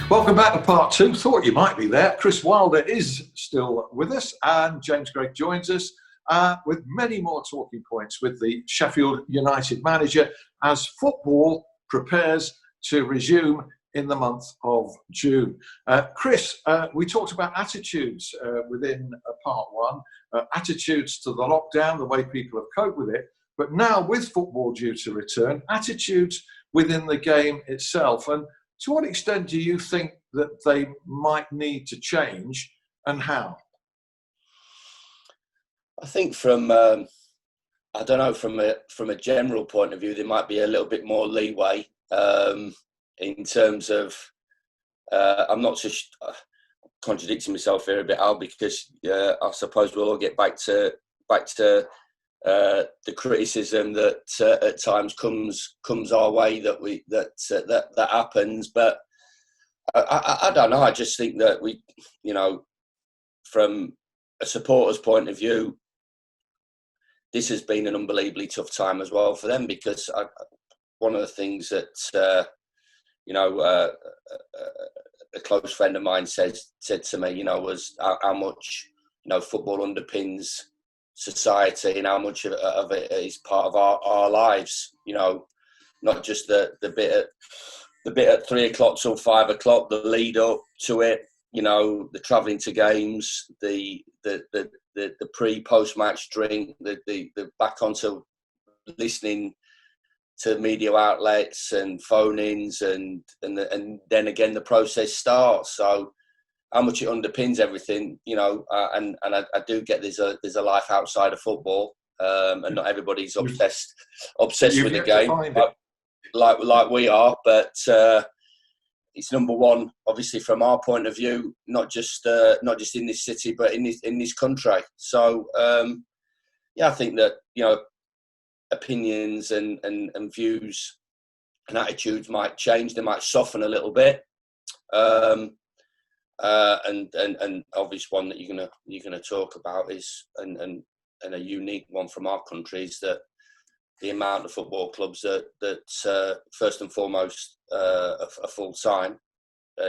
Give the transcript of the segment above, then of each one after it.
Welcome back to part two. Thought you might be there. Chris Wilder is still with us, and James Gregg joins us with many more talking points with the Sheffield United manager as football prepares to resume in the month of June. Chris, we talked about attitudes within part one, attitudes to the lockdown, the way people have coped with it, but now with football due to return, attitudes within the game itself. And to what extent do you think that they might need to change, and how? I think from a general point of view, there might be a little bit more leeway in terms of. I'm not just contradicting myself here a bit, Al, because I suppose we'll all get back to the criticism that at times comes our way that happens. But I don't know. I just think that we, from a supporter's point of view, this has been an unbelievably tough time as well for them, because one of the things that a close friend of mine said to me, was how much football underpins society and how much of it is part of our lives. Not just the bit at 3 o'clock till 5 o'clock, the lead up to it. The travelling to games, the pre-post match drink, the back onto listening to media outlets and phone-ins, and then again the process starts. So how much it underpins everything, and I do get there's a life outside of football, and not everybody's obsessed with the game like we are, but it's number one, obviously, from our point of view, not just in this city, but in this country. So I think that opinions and views and attitudes might change. They might soften a little bit. And obvious one that you're gonna talk about is and a unique one from our country is that the amount of football clubs that first and foremost are full time,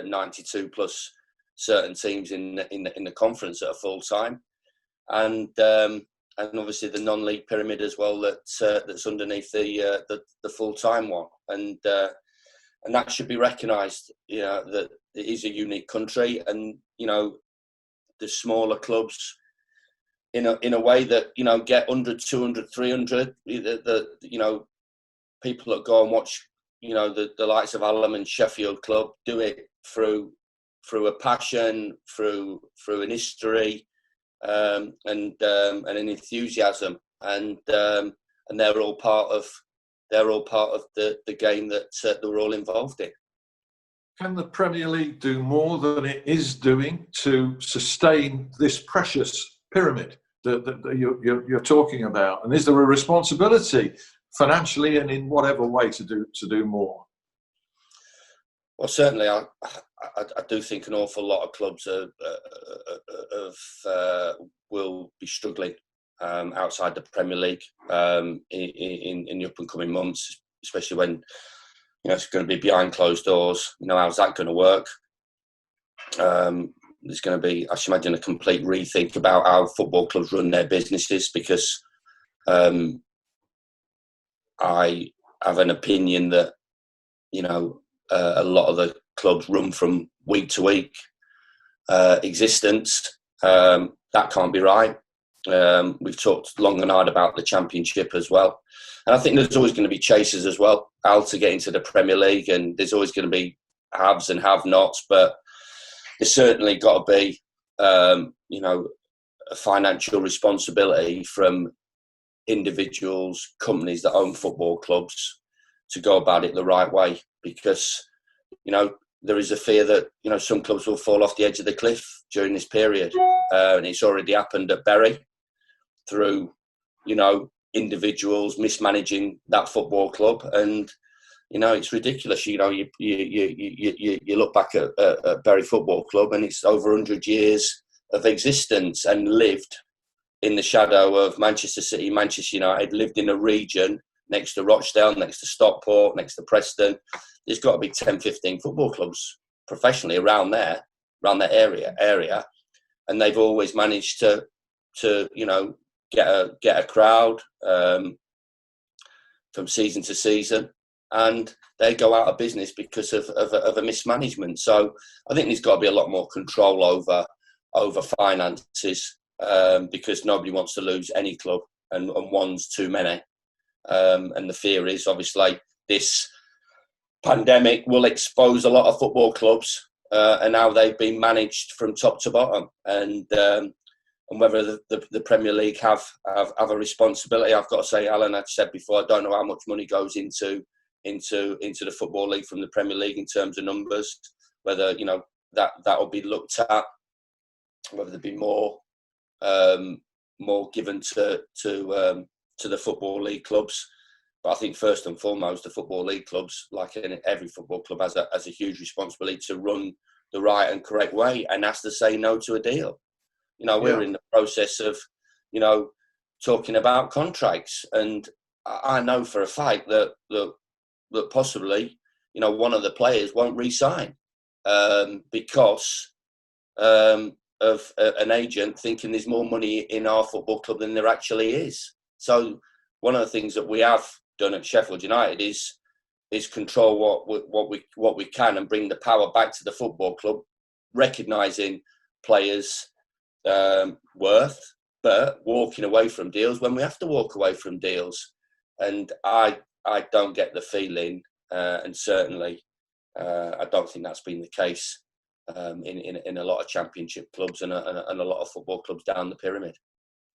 92 plus certain teams in the conference that are full time, and obviously the non-league pyramid as well that's underneath the full time one, and that should be recognised. That it is a unique country, and the smaller clubs in a way that get 100, 200, 300. People that go and watch the likes of Hallam and Sheffield Club do it through a passion, through an history, and an enthusiasm, and they're all part of the game that we're all involved in. Can the Premier League do more than it is doing to sustain this precious pyramid that you're talking about? And is there a responsibility financially and in whatever way to do more? Well, certainly, I do think an awful lot of clubs will be struggling outside the Premier League in the up and coming months, especially when it's going to be behind closed doors. How's that going to work? There's going to be, I should imagine, a complete rethink about how football clubs run their businesses, because I have an opinion that a lot of the clubs run from week to week existence. That can't be right. We've talked long and hard about the Championship as well, and I think there's always going to be chasers as well out to get into the Premier League, and there's always going to be haves and have-nots, but there's certainly got to be a financial responsibility from individuals, companies that own football clubs to go about it the right way, because there is a fear that some clubs will fall off the edge of the cliff during this period, and it's already happened at Bury through individuals mismanaging that football club, and it's ridiculous. You look back at Bury Football Club, and it's over 100 years of existence and lived in the shadow of Manchester City, Manchester United, lived in a region next to Rochdale, next to Stockport, next to Preston. There's got to be 10, 15 football clubs professionally around that area, and they've always managed to get a crowd from season to season, and they go out of business because of a mismanagement. So I think there's got to be a lot more control over finances, because nobody wants to lose any club, and one's too many. And the fear is, obviously, this pandemic will expose a lot of football clubs and how they've been managed from top to bottom, and whether the Premier League have a responsibility. I've got to say, Alan, I've said before, I don't know how much money goes into the Football League from the Premier League in terms of numbers, whether that will be looked at, whether there be more given to the Football League clubs. But I think first and foremost, the Football League clubs, like in every football club, has a huge responsibility to run the right and correct way, and has to say no to a deal. We're in the process of, talking about contracts, and I know for a fact that possibly, one of the players won't re-sign because of an agent thinking there's more money in our football club than there actually is. So one of the things that we have done at Sheffield United is control what we can and bring the power back to the football club, recognising players' worth, but walking away from deals when we have to walk away from deals. And I don't get the feeling, and certainly I don't think that's been the case in a lot of championship clubs and a lot of football clubs down the pyramid.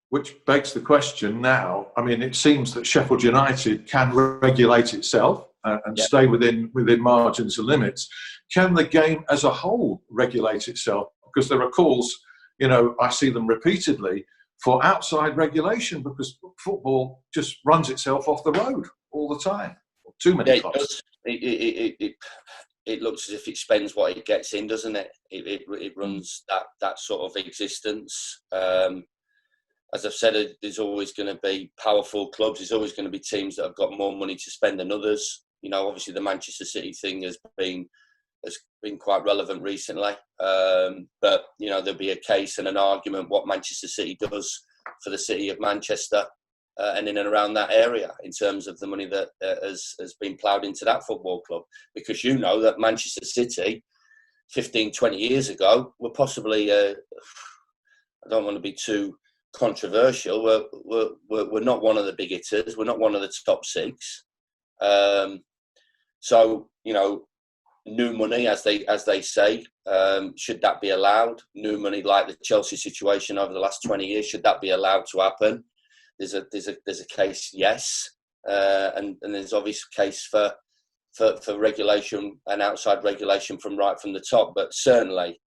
Which begs the question now. I mean, it seems that Sheffield United can regulate itself and stay within margins and limits. Can the game as a whole regulate itself? Because there are calls, I see them repeatedly, for outside regulation, because football just runs itself off the road all the time. Too many clubs. It looks as if it spends what it gets in, doesn't it? It runs that sort of existence. As I've said, there's always going to be powerful clubs. There's always going to be teams that have got more money to spend than others. Obviously the Manchester City thing has been quite relevant recently. But there'll be a case and an argument what Manchester City does for the city of Manchester and in and around that area in terms of the money that has been ploughed into that football club. Because that Manchester City 15, 20 years ago were possibly, I don't want to be too controversial, we're not one of the big hitters, we're not one of the top six. So, new money, as they say, should that be allowed? New money, like the Chelsea situation over the last 20 years, should that be allowed to happen? There's a case, yes, and there's obviously a case for regulation and outside regulation from the top. But certainly,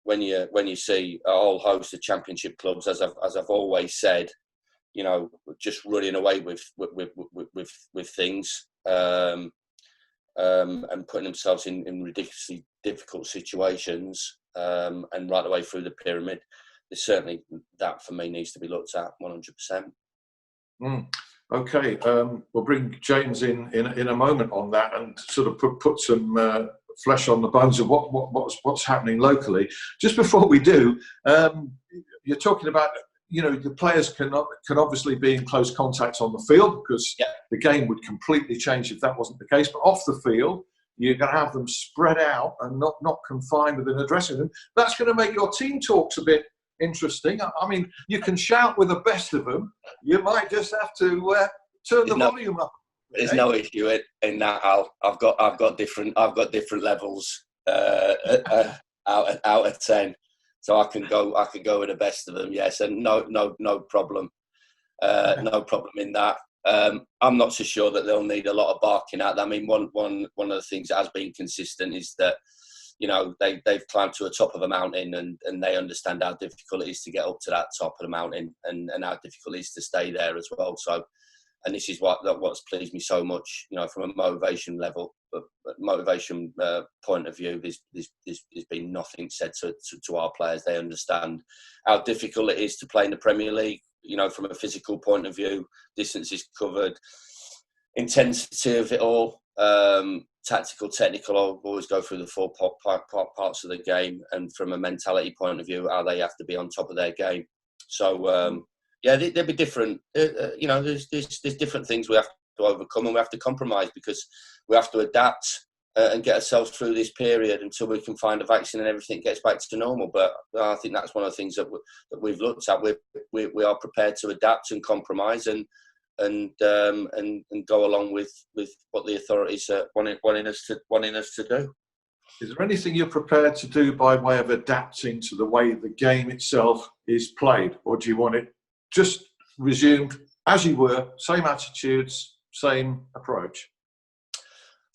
when you see a whole host of championship clubs, as I've always said, just running away with things. And putting themselves in ridiculously difficult situations, and right the way through the pyramid, there's certainly that for me needs to be looked at 100%. Okay, we'll bring James in a moment on that and sort of put some flesh on the bones of what's happening locally. Just before we do, you're talking about the players can obviously be in close contact on the field, because the game would completely change if that wasn't the case. But off the field, you're going to have them spread out and not confined within a dressing room. That's going to make your team talks a bit interesting. I mean, you can shout with the best of them. You might just have to turn the volume up. There's no issue in that, Al. I've got different levels out of 10. So I can go with the best of them, yes, and no problem, no problem in that. I'm not so sure that they'll need a lot of barking at. I mean, one of the things that has been consistent is that they've climbed to the top of a mountain and they understand how difficult it is to get up to that top of the mountain and how difficult it is to stay there as well. So, and this is what's pleased me so much, from a motivation level, motivation point of view. There's been nothing said to our players. They understand how difficult it is to play in the Premier League. From a physical point of view, distance is covered, intensity of it all. tactical, technical. I'll always go through the four parts of the game, and from a mentality point of view, how they have to be on top of their game. So there'll be different. There's different things we have to overcome, and we have to compromise, because we have to adapt and get ourselves through this period until we can find a vaccine and everything gets back to normal. But I think that's one of the things that we've looked at. We are prepared to adapt and compromise and go along with what the authorities are wanting us to do. Is there anything you're prepared to do by way of adapting to the way the game itself is played, or do you want it just resumed as you were, same attitudes, same approach?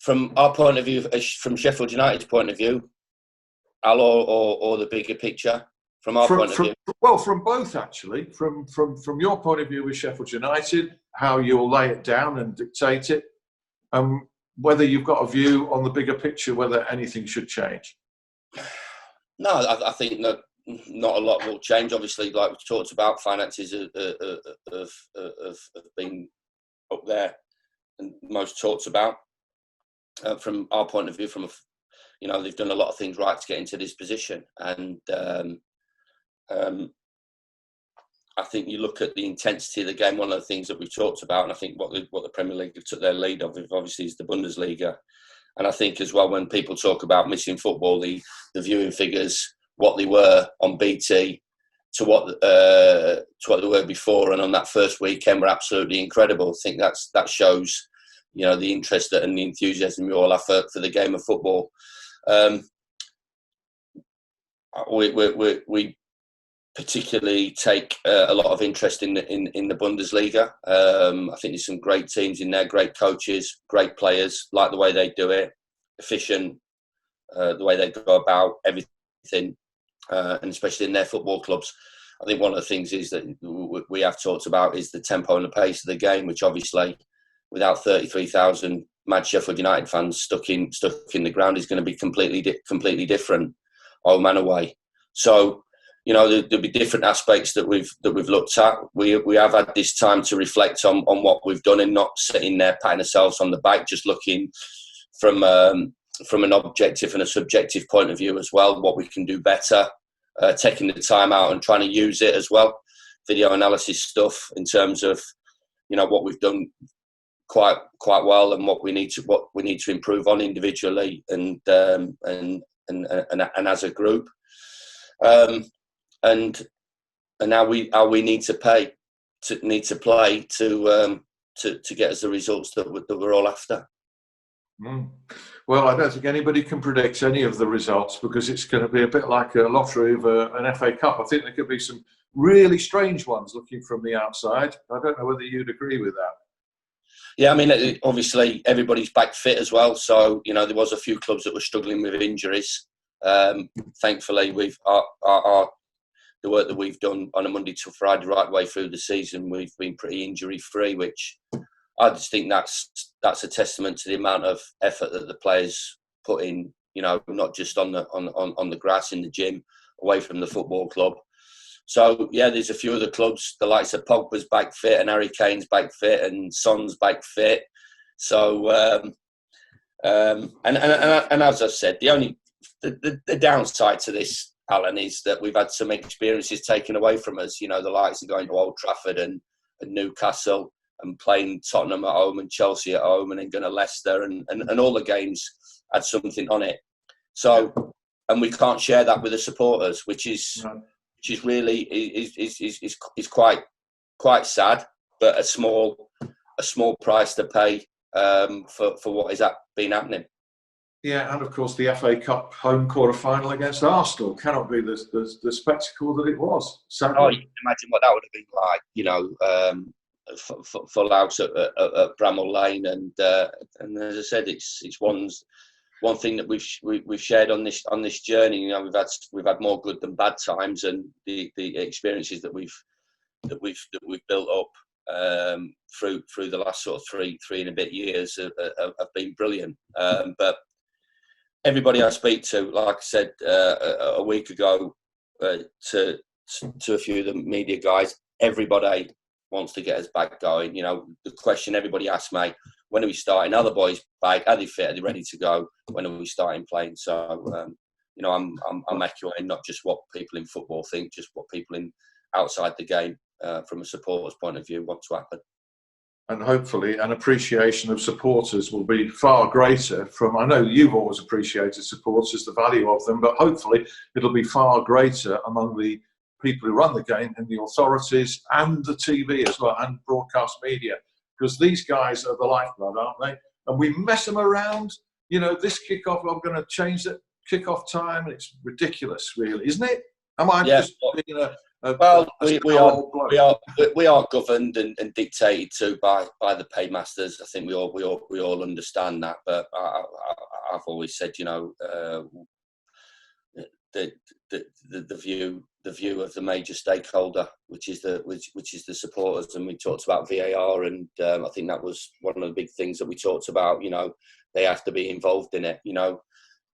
From our point of view, from Sheffield United's point of view, Al, or the bigger picture, from our point of view? Well, from both, actually. From your point of view with Sheffield United, how you'll lay it down and dictate it, whether you've got a view on the bigger picture, whether anything should change. No, I think that not a lot will change. Obviously, like we talked about, finances have been up there and most talked about. From our point of view, they've done a lot of things right to get into this position, and I think you look at the intensity of the game. One of the things that we've talked about, and I think what the Premier League have took their lead of, obviously, is the Bundesliga. And I think as well, when people talk about missing football, the viewing figures, what they were on BT to what they were before, and on that first weekend, were absolutely incredible. I think that shows, the interest and the enthusiasm we all have for the game of football. We particularly take a lot of interest in the Bundesliga. I think there's some great teams in there, great coaches, great players. Like the way they do it, efficient, the way they go about everything, and especially in their football clubs. I think one of the things is that we have talked about is the tempo and the pace of the game, which obviously, without 33,000 mad Sheffield United fans stuck in the ground, is going to be completely different, home and away. So, there'll be different aspects that we've looked at. We have had this time to reflect on what we've done, and not sitting there patting ourselves on the back, just looking from an objective and a subjective point of view as well, what we can do better, taking the time out and trying to use it as well, video analysis stuff in terms of what we've done quite well, and what we need to improve on individually and as a group, and how we need to play to get us the results that we're all after. Well, I don't think anybody can predict any of the results, because it's going to be a bit like a lottery of an FA Cup. I think there could be some really strange ones looking from the outside. I don't know whether you'd agree with that. Yeah, I mean, obviously everybody's back fit as well. So, there was a few clubs that were struggling with injuries. Thankfully, the work that we've done on a Monday to Friday right way through the season, we've been pretty injury free, which I just think that's a testament to the amount of effort that the players put in. Not just on the grass in the gym, away from the football club. So yeah, there's a few other clubs, the likes of Pogba's back fit, and Harry Kane's back fit, and Son's back fit. So and as I said, the downside to this, Alan, is that we've had some experiences taken away from us. The likes of going to Old Trafford and Newcastle, and playing Tottenham at home and Chelsea at home, and then going to Leicester, and all the games had something on it. So, and we can't share that with the supporters, which is really is quite sad, but a small price to pay for what is been happening. Yeah, and of course the FA Cup home quarter-final against Arsenal cannot be the spectacle that it was. Sadly. Oh, you can imagine what that would have been like, full house at Bramall Lane, and as I said, it's one thing that we've shared on this journey. We've had more good than bad times, and the experiences that we've built up through the last sort of three and a bit years have been brilliant. But everybody I speak to, like I said a week ago, to a few of the media guys, everybody wants to get us back going. The question everybody asks me, when are we starting? Are the boys back? Are they fit? Are they ready to go? When are we starting playing? So, you know, I'm echoing not just what people in football think, just what people in outside the game, from a supporter's point of view, want to happen. And hopefully an appreciation of supporters will be far greater from, I know you've always appreciated supporters, the value of them, but hopefully it'll be far greater among the people who run the game and the authorities and the TV as well, and broadcast media, because these guys are the lifeblood, aren't they? And we mess them around. You know, this kickoff, I'm going to change the kickoff time, and it's ridiculous, really, isn't it? Am I just being we are governed and dictated to by the paymasters. I think we all understand that. But I've always said, you know, the view of the major stakeholder, which is the supporters, and we talked about VAR, and I think that was one of the big things that we talked about. You know, they have to be involved in it. You know,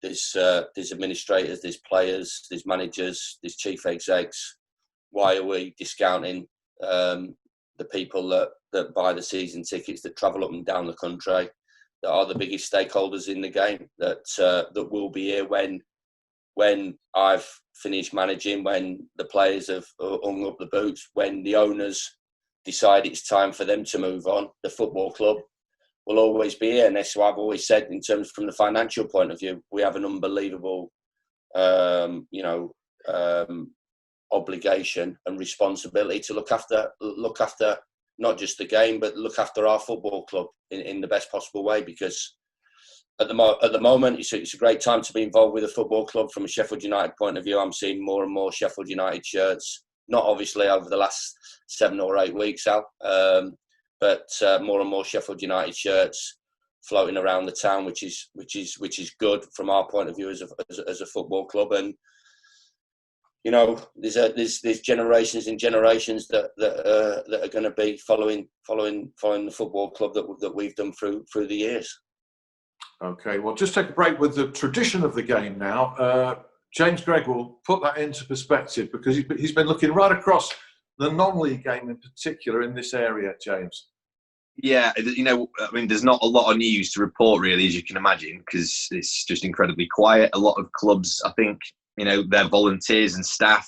there's administrators, there's players, there's managers, there's chief execs. Why are we discounting the people that buy the season tickets, that travel up and down the country, that are the biggest stakeholders in the game, that will be here when I've finished managing, when the players have hung up the boots, when the owners decide it's time for them to move on? The football club will always be here. And that's what I've always said, in terms from the financial point of view, we have an unbelievable, obligation and responsibility to look after not just the game, but look after our football club in the best possible way. Because at the moment, it's a great time to be involved with a football club. From a Sheffield United point of view, I'm seeing more and more Sheffield United shirts. Not obviously over the last 7 or 8 weeks, Al, but more and more Sheffield United shirts floating around the town, which is good from our point of view as a football club. And you know, there's generations and generations that are going to be following the football club that we've done through the years. Okay, well, just take a break with the tradition of the game now. James Gregg will put that into perspective, because he's been looking right across the non-league game in particular in this area, James. Yeah, you know, I mean, there's not a lot of news to report, really, as you can imagine, because it's just incredibly quiet. A lot of clubs, I think, you know, their volunteers and staff,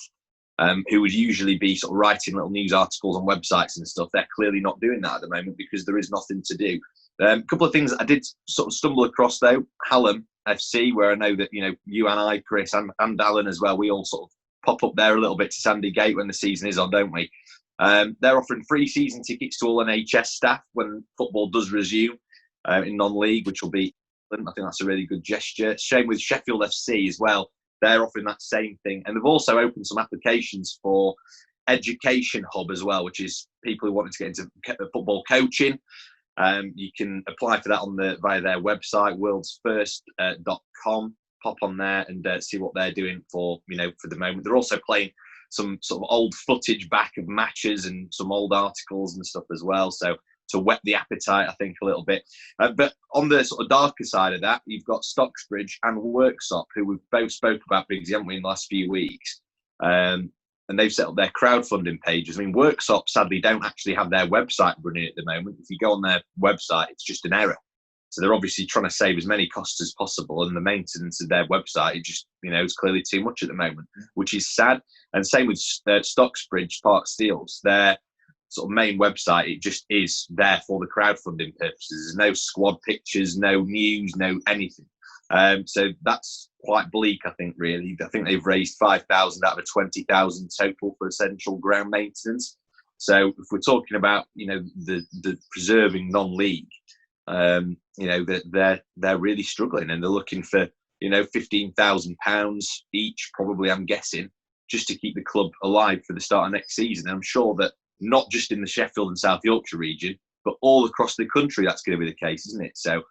who would usually be sort of writing little news articles on websites and stuff, they're clearly not doing that at the moment because there is nothing to do. A couple of things that I did sort of stumble across, though. Hallam FC, where I know that, you know, you and I, Chris, and Alan as well, we all sort of pop up there a little bit to Sandy Gate when the season is on, don't we? They're offering free season tickets to all NHS staff when football does resume in non-league, which will be, I think that's a really good gesture. Same with Sheffield FC as well. They're offering that same thing. And they've also opened some applications for Education Hub as well, which is people who want to get into football coaching. You can apply for that via their website, worldsfirst.com. Pop on there and see what they're doing for the moment. They're also playing some sort of old footage back of matches and some old articles and stuff as well. So to whet the appetite, I think, a little bit. But on the sort of darker side of that, you've got Stocksbridge and Worksop, who we've both spoke about, Biggsy, haven't we, in the last few weeks. And they've set up their crowdfunding pages. I mean, Worksop, sadly, don't actually have their website running at the moment. If you go on their website, it's just an error. So they're obviously trying to save as many costs as possible, and the maintenance of their website, it just, is clearly too much at the moment, which is sad. And same with Stocksbridge Park Steels. Their sort of main website, it just is there for the crowdfunding purposes. There's no squad pictures, no news, no anything. So that's quite bleak, I think, really. I think they've raised 5,000 out of 20,000 total for essential ground maintenance. So if we're talking about, the preserving non-league, they're really struggling, and they're looking for, £15,000 each, probably, I'm guessing, just to keep the club alive for the start of next season. And I'm sure that not just in the Sheffield and South Yorkshire region, but all across the country, that's going to be the case, isn't it? So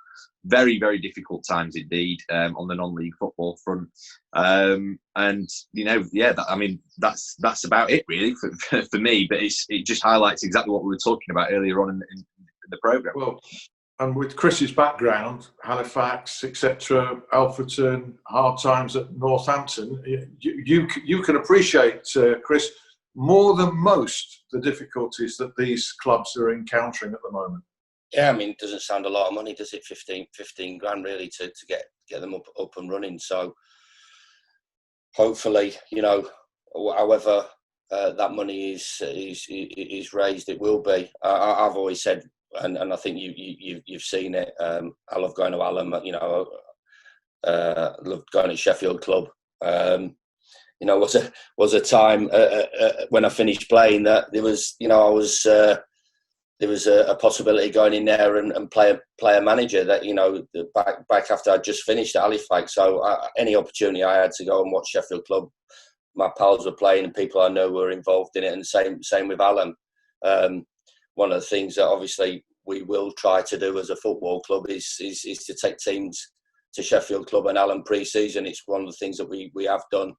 very, very difficult times indeed on the non-league football front. That's about it really for me. But it just highlights exactly what we were talking about earlier on in the programme. Well, and with Chris's background, Halifax, etc., Alfreton, hard times at Northampton, you can appreciate, Chris, more than most the difficulties that these clubs are encountering at the moment. Yeah, I mean, it doesn't sound a lot of money, does it? 15 grand really to get them up and running. So hopefully, however that money is raised, it will be. I've always said, and I think you've seen it. I love going to Hallam. Love going to Sheffield Club. Was a time when I finished playing that there was, there was a possibility going in there and play a manager that, back after I'd just finished at Halifax. So any opportunity I had to go and watch Sheffield Club, my pals were playing and people I know were involved in it, and same with Hallam. One of the things that obviously we will try to do as a football club is to take teams to Sheffield Club and Hallam pre-season. It's one of the things that we have done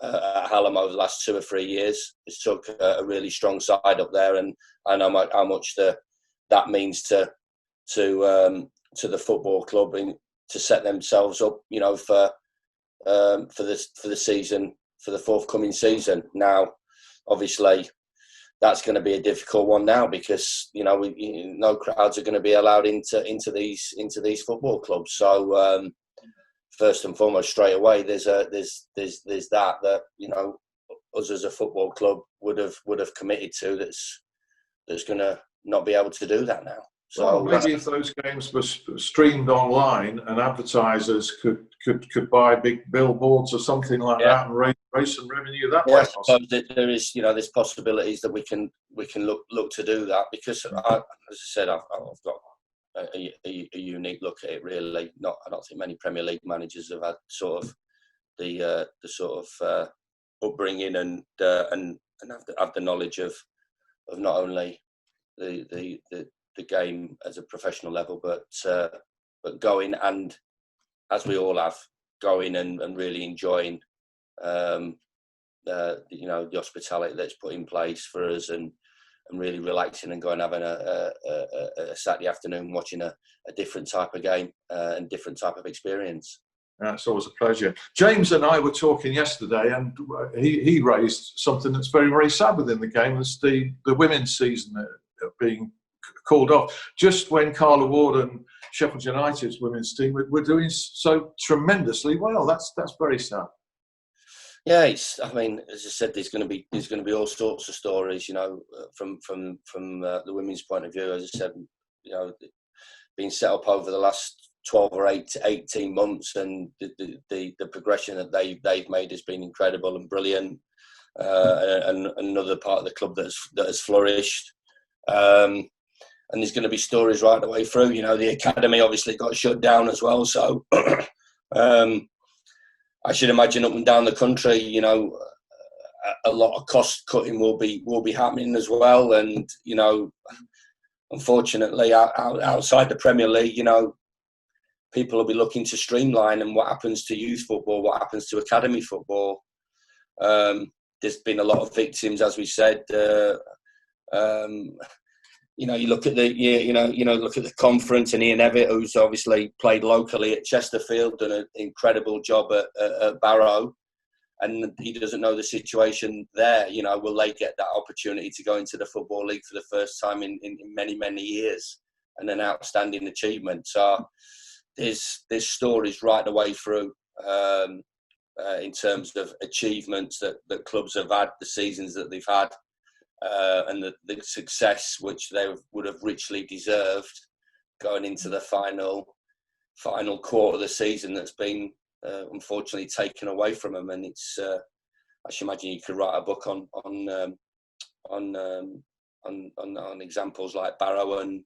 at Hallam over the last 2 or 3 years. It's took a really strong side up there, and I know how much that means to the football club and to set themselves up, for the season, for the forthcoming season. Now, obviously, that's going to be a difficult one now because no crowds are going to be allowed into these football clubs. So first and foremost, straight away, there's that us as a football club would have committed to that's going to not be able to do that now. So well, maybe if those games were streamed online and advertisers could buy big billboards or something like that and raise some revenue that way. I suppose that there is, there's possibilities that we can look to do that because, as I said, I've got a unique look at it. Really, I don't think many Premier League managers have had sort of the sort of upbringing and have the knowledge of not only the game as a professional level, but going and, as we all have, going and really enjoying the hospitality that's put in place for us, and really relaxing and going having a Saturday afternoon watching a different type of game and different type of experience. It's always a pleasure. James and I were talking yesterday, and he raised something that's very, very sad within the game. It's the women's season being called off just when Carla Ward and Sheffield United's women's team were doing so tremendously well. That's very sad. Yeah, I mean, as I said, there's going to be all sorts of stories, from the women's point of view. As I said, being set up over the last 12 or 18 months, and the progression that they've made has been incredible and brilliant. And another part of the club that has flourished. And there's going to be stories right the way through. The academy obviously got shut down as well. So I should imagine up and down the country, a lot of cost cutting will be happening as well. And, unfortunately, outside the Premier League, people will be looking to streamline. And what happens to youth football? What happens to academy football? There's been a lot of victims, as we said. You look at the conference, and Ian Evatt, who's obviously played locally at Chesterfield, done an incredible job at Barrow, and he doesn't know the situation there. Will they get that opportunity to go into the Football League for the first time in many, many years, and an outstanding achievement. So there's stories right the way through in terms of achievements that clubs have had, the seasons that they've had. And the success which they would have richly deserved going into the final quarter of the season that's been unfortunately taken away from them. And it's I should imagine you could write a book on examples like Barrow and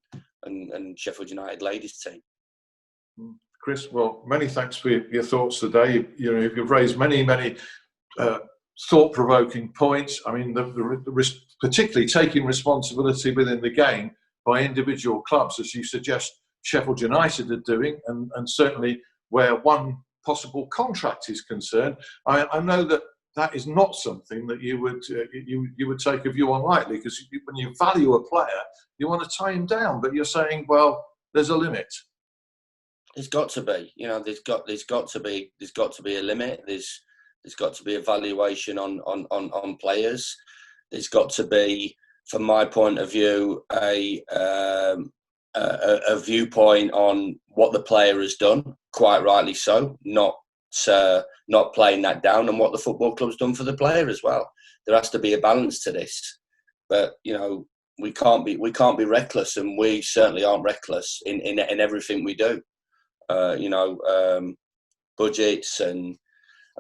Sheffield United ladies team. Chris, well, many thanks for your thoughts today. You've raised many thought-provoking points. I mean, particularly taking responsibility within the game by individual clubs, as you suggest Sheffield United are doing, and certainly where one possible contract is concerned. I know that is not something that you would take a view on lightly, because when you value a player, you want to tie him down. But you're saying, well, there's a limit. There's got to be. There's got to be a limit. There's got to be evaluation on players. There's got to be, from my point of view, a a viewpoint on what the player has done, quite rightly so, not playing that down, and what the football club's done for the player as well. There has to be a balance to this, but we can't be reckless, and we certainly aren't reckless in everything we do. Budgets and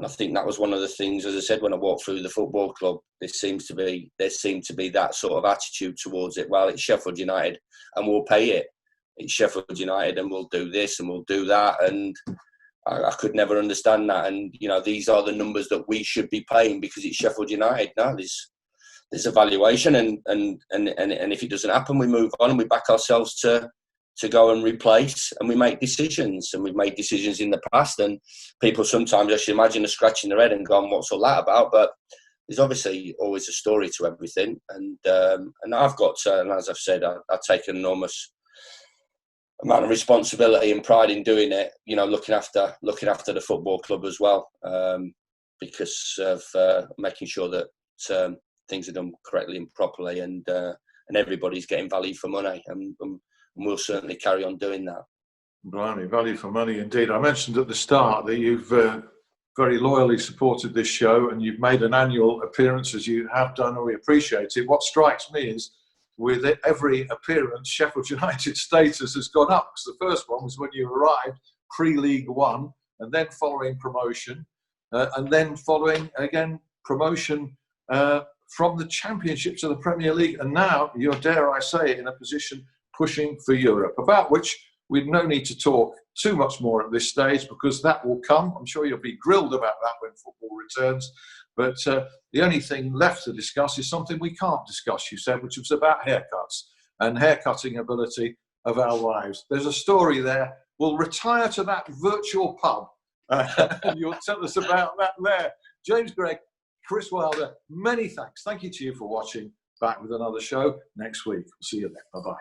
I think that was one of the things, as I said, when I walked through the football club, there seemed to be that sort of attitude towards it. Well, it's Sheffield United and we'll pay it. It's Sheffield United and we'll do this and we'll do that. And I could never understand that. And, these are the numbers that we should be paying because it's Sheffield United. No, there's a valuation and if it doesn't happen, we move on and we back ourselves to go and replace, and we make decisions, and we've made decisions in the past, and people sometimes, I should imagine, are scratching their head and going, what's all that about? But there's obviously always a story to everything, and I've got, and as I've said, I take an enormous amount of responsibility and pride in doing it, looking after the football club as well, because of making sure that things are done correctly and properly, and everybody's getting value for money, and we'll certainly carry on doing that. Blimey, value for money indeed. I mentioned at the start that you've very loyally supported this show and you've made an annual appearance, as you have done, and we appreciate it. What strikes me is with every appearance, Sheffield United's status has gone up, because the first one was when you arrived pre-League One, and then following promotion, and then following, again, promotion from the Championship to the Premier League, and now you're, dare I say it, in a position pushing for Europe, about which we've no need to talk too much more at this stage, because that will come. I'm sure you'll be grilled about that when football returns. But the only thing left to discuss is something we can't discuss, you said, which was about haircuts and haircutting ability of our wives. There's a story there. We'll retire to that virtual pub and you'll tell us about that there. James Gregg, Chris Wilder, many thanks. Thank you to you for watching. Back with another show next week. We'll see you then. Bye-bye.